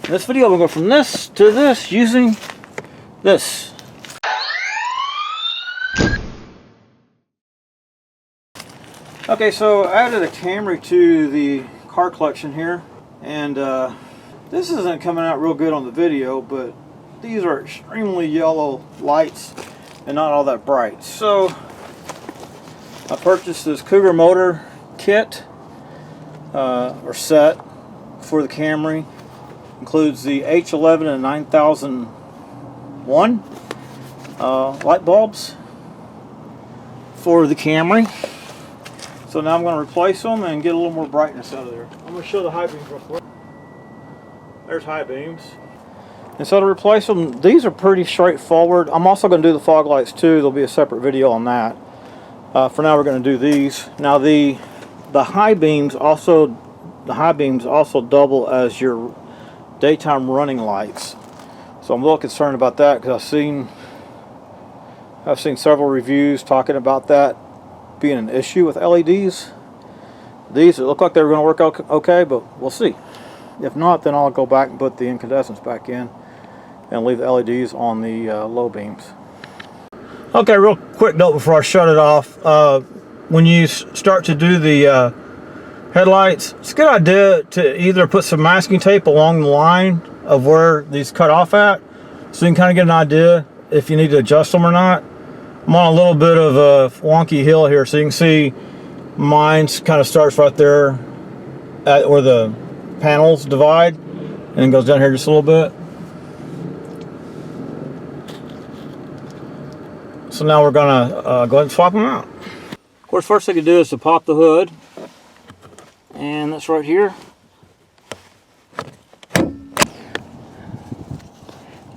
In this video, we'll go from this to this using this. Okay, so I added a Camry to the car collection here, and this isn't coming out real good on the video, but these are extremely yellow lights and not all that bright. So I purchased this Cougar motor kit or set for the Camry. Includes the H11 and 9001 light bulbs for the Camry. So now I'm going to replace them and get a little more brightness out of there. I'm going to show the high beams real quick. There's high beams. And so to replace them, these are pretty straightforward. I'm also going to do the fog lights too. There'll be a separate video on that. For now, we're going to do these. Now the high beams also double as your daytime running lights. So I'm a little concerned about that because I've seen several reviews talking about that being an issue with LEDs. These look like they were going to work out okay, but we'll see. If not, then I'll go back and put the incandescents back in and leave the LEDs on the low beams. Okay, real quick note before I shut it off. When you start to do the headlights, it's a good idea to either put some masking tape along the line of where these cut off at, so you can kind of get an idea if you need to adjust them or not. I'm on a little bit of a wonky hill here, so you can see mine kind of starts right there at where the panels divide and then goes down here just a little bit. So now we're gonna go ahead and swap them out. Of course, first thing to do is to pop the hood, and that's right here.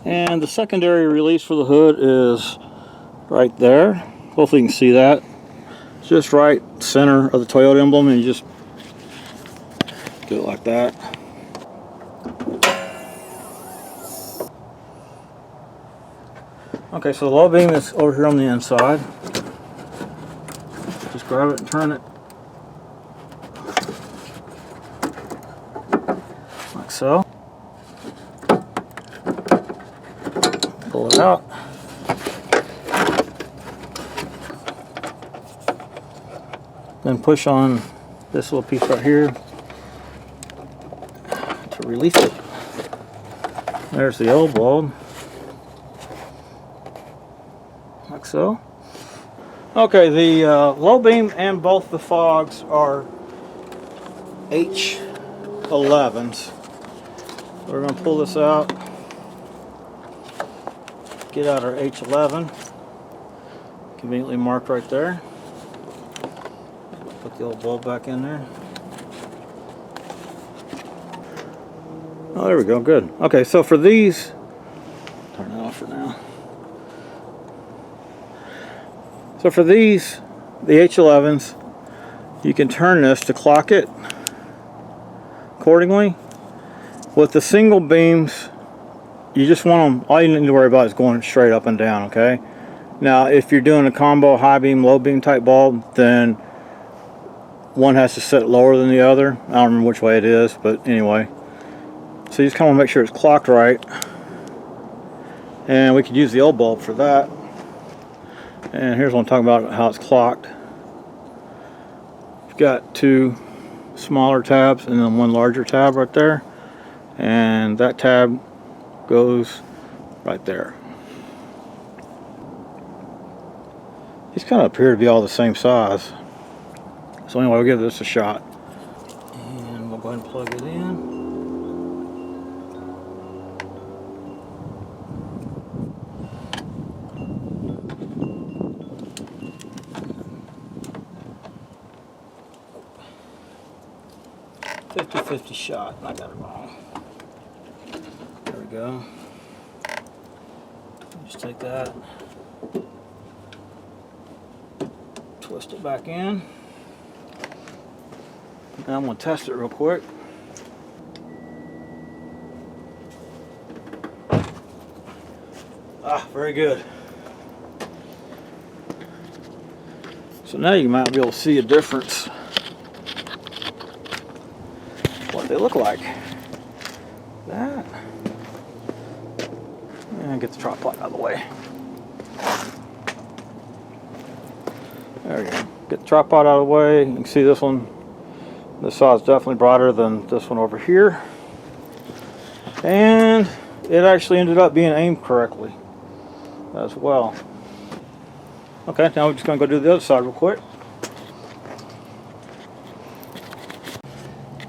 And the secondary release for the hood is right there. Hopefully you can see that. It's just right center of the Toyota emblem, and you just do it like that. Okay, so the low beam is over here on the inside. Just grab it and turn it like so. Pull it out. Then push on this little piece right here to release it. There's the old bulb. Like so. Okay, the low beam and both the fogs are H11s. We're going to pull this out. Get out our H11. Conveniently marked right there. Put the old bulb back in there. Oh, there we go, good. Okay, so for these, turn it off for now. So for these, the H11s, you can turn this to clock it accordingly. With the single beams, you just want them, all you need to worry about is going straight up and down, okay? Now, if you're doing a combo high beam, low beam type bulb, then one has to sit lower than the other. I don't remember which way it is, but anyway. So you just kind of want to make sure it's clocked right. And we could use the old bulb for that. And here's what I'm talking about, how it's clocked. You've got two smaller tabs and then one larger tab right there. And that tab goes right there. These kind of appear to be all the same size. So anyway, we'll give this a shot. And we'll go ahead and plug it in. .50 shot. I got it wrong. There we go. Just take that, twist it back in. Now I'm going to test it real quick. Ah, very good. So now you might be able to see a difference. What they look like. that. And get the tripod out of the way. There we go. Get the tripod out of the way. You can see this one. This saw is definitely broader than this one over here. And it actually ended up being aimed correctly as well. Okay, now we're just going to go do the other side real quick.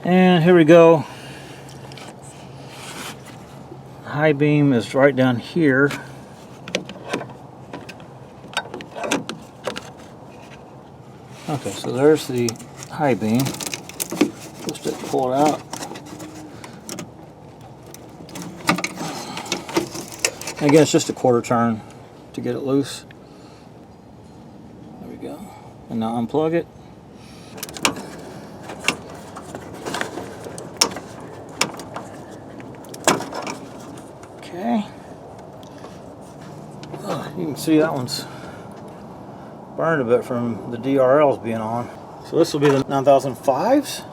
And here we go. High beam is right down here. Okay, so there's the high beam. Just pull it out. Again, it's just a quarter turn to get it loose. There we go. And now unplug it. Okay. Oh, you can see that one's burned a bit from the DRLs being on. So this will be the 9005s.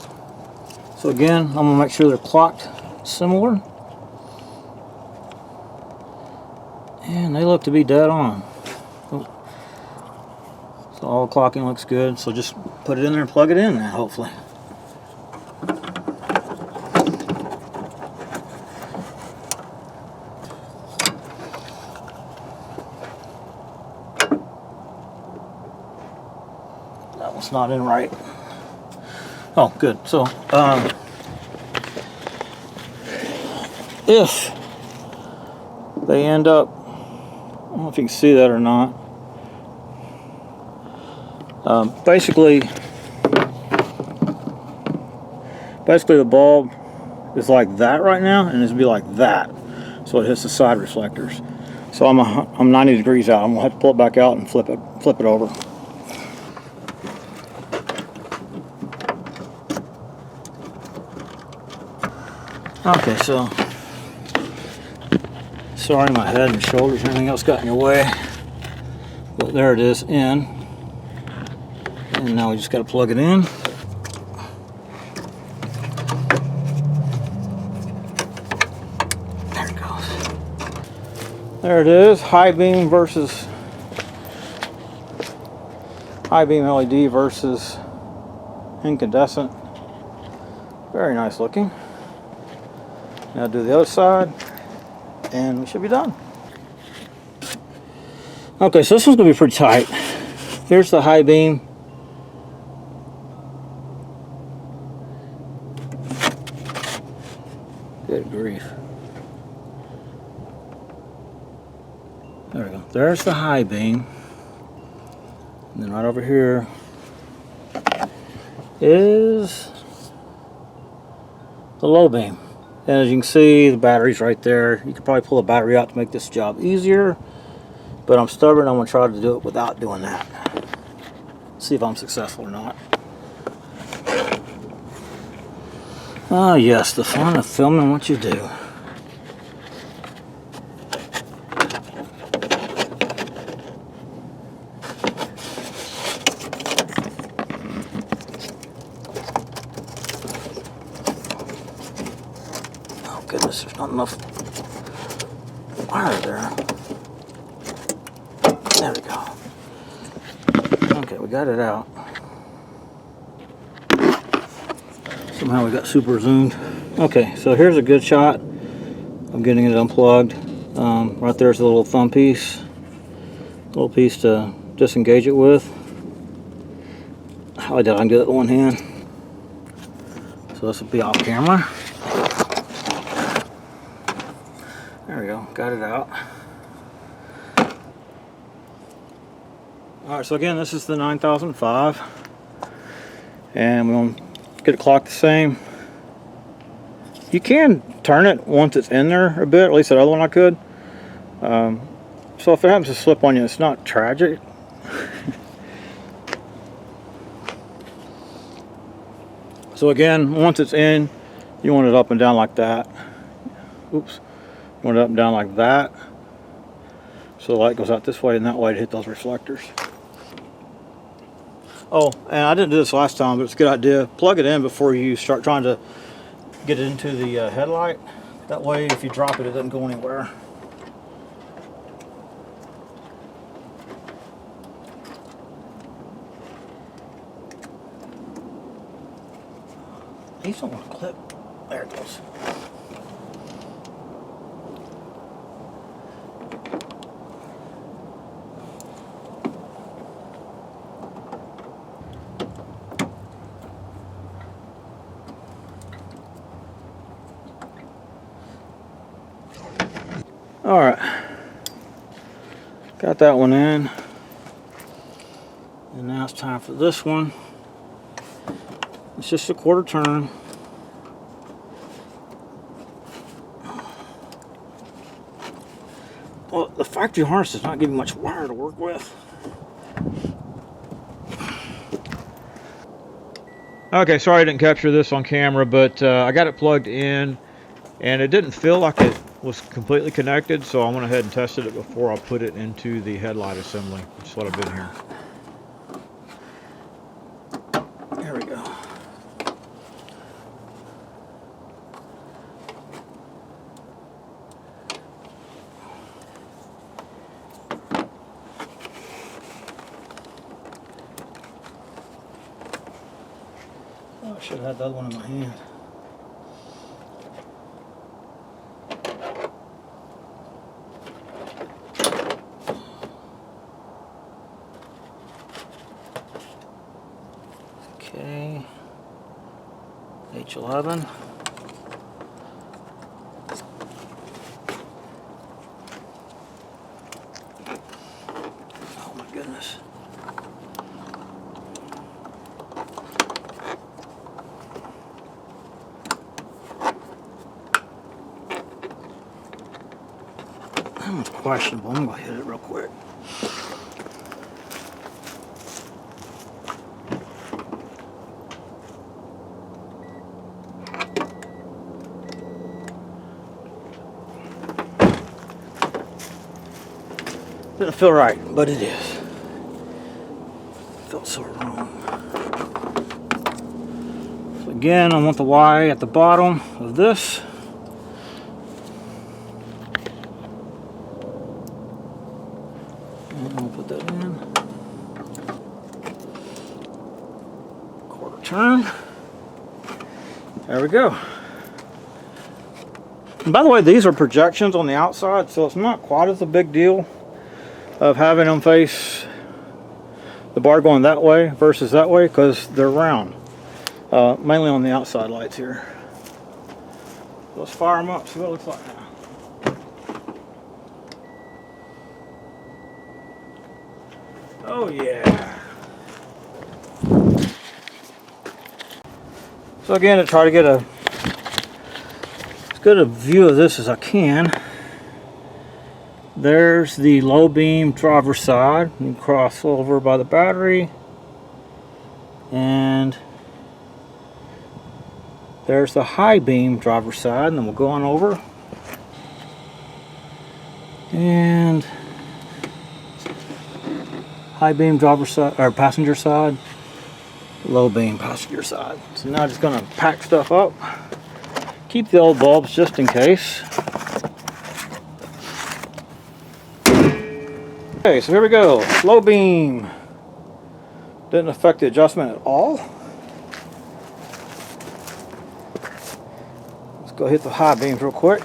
So again, I'm going to make sure they're clocked similar. And they look to be dead on. So all the clocking looks good. So just put it in there and plug it in now, hopefully. That one's not in right. Oh, good. So, if they end up, I don't know if you can see that or not. Basically the bulb is like that right now, and it's be like that, so it hits the side reflectors. So I'm 90 degrees out. I'm gonna have to pull it back out and flip it over. Okay, so sorry my head and shoulders and everything else got in your way, but there it is in, and now we just got to plug it in. There it goes. There it is, high beam LED versus incandescent. Very nice looking. Now do the other side, and we should be done. Okay, so this one's going to be pretty tight. Here's the high beam. Good grief. There we go. There's the high beam. And then right over here is the low beam. And as you can see, the battery's right there. You could probably pull the battery out to make this job easier, but I'm stubborn. I'm going to try to do it without doing that. See if I'm successful or not. Ah, yes, the fun of filming what you do. Goodness, there's not enough wire there. There we go. Okay, we got it out. Somehow we got super zoomed. Okay, so here's a good shot of getting it unplugged. Right there's a little thumb piece. Little piece to disengage it with. How I can do that with one hand. So this will be off camera. There we go, got it out. Alright, so again, this is the 9005. And we want to get it clocked the same. You can turn it once it's in there a bit, at least that other one I could. So if it happens to slip on you, it's not tragic. So again, once it's in, you want it up and down like that. Oops. Want it up and down like that, so the light goes out this way and that way to hit those reflectors. Oh, and I didn't do this last time, but it's a good idea. Plug it in before you start trying to get it into the headlight. That way, if you drop it, it doesn't go anywhere. These don't want to clip. There it goes. All right, got that one in, and now it's time for this one. It's just a quarter turn. Well, the factory harness is not giving much wire to work with. Okay, sorry I didn't capture this on camera, but I got it plugged in and it didn't feel like it was completely connected, so I went ahead and tested it before I put it into the headlight assembly. Just let it in here. There we go. Oh, I should have had the other one in my hand. Okay, H11. Oh my goodness. That one's questionable. I'm gonna hit it real quick. Didn't feel right, but it is. Felt so wrong. So again, I want the Y at the bottom of this. And I'll put that in. Quarter turn. There we go. And by the way, these are projections on the outside, so it's not quite as a big deal of having them face the bar going that way versus that way, because they're round, mainly on the outside lights here. Let's fire them up, see what it looks like now. Oh yeah. So again, to try to get as good a view of this as I can, there's the low beam driver's side. You can cross over by the battery, and there's the high beam driver's side, and then we'll go on over, and high beam driver's side, or passenger side, low beam passenger side. So now I'm just going to pack stuff up, keep the old bulbs just in case. Okay, so here we go. Low beam. Didn't affect the adjustment at all. Let's go hit the high beams real quick.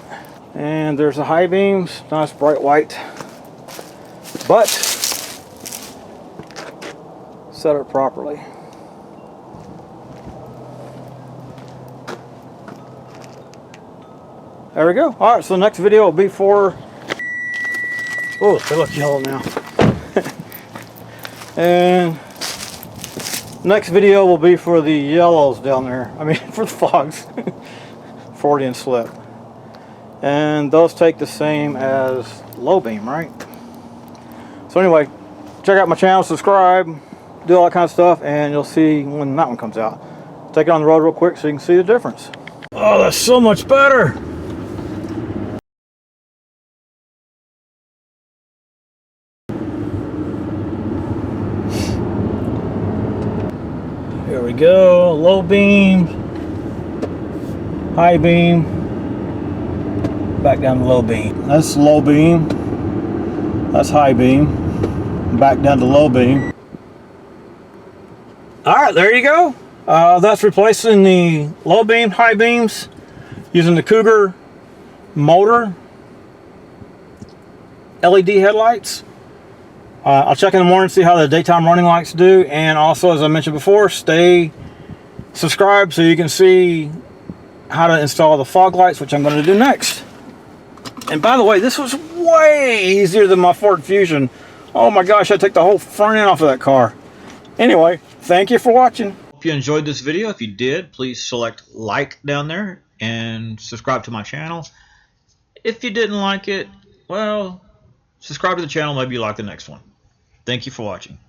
And there's the high beams. Nice bright white. But set it properly. There we go. Alright, so the next video will be for... Oh, they look yellow now. And next video will be for the yellows down there. I mean, for the fogs. 40 and slip. And those take the same as low beam, right? So anyway, check out my channel, subscribe, do all that kind of stuff, and you'll see when that one comes out. Take it on the road real quick so you can see the difference. Oh, that's so much better. Here we go, low beam, high beam, back down to low beam. That's low beam. That's high beam. Back down to low beam. Alright, there you go. That's replacing the low beam, high beams using the Cougar motor LED headlights. I'll check in the morning to see how the daytime running lights do, and also, as I mentioned before, stay subscribed so you can see how to install the fog lights, which I'm going to do next. And by the way, this was way easier than my Ford Fusion. Oh my gosh, I took the whole front end off of that car. Anyway, thank you for watching. Hope you enjoyed this video. If you did, please select like down there and subscribe to my channel. If you didn't like it, well, subscribe to the channel, maybe you like the next one. Thank you for watching.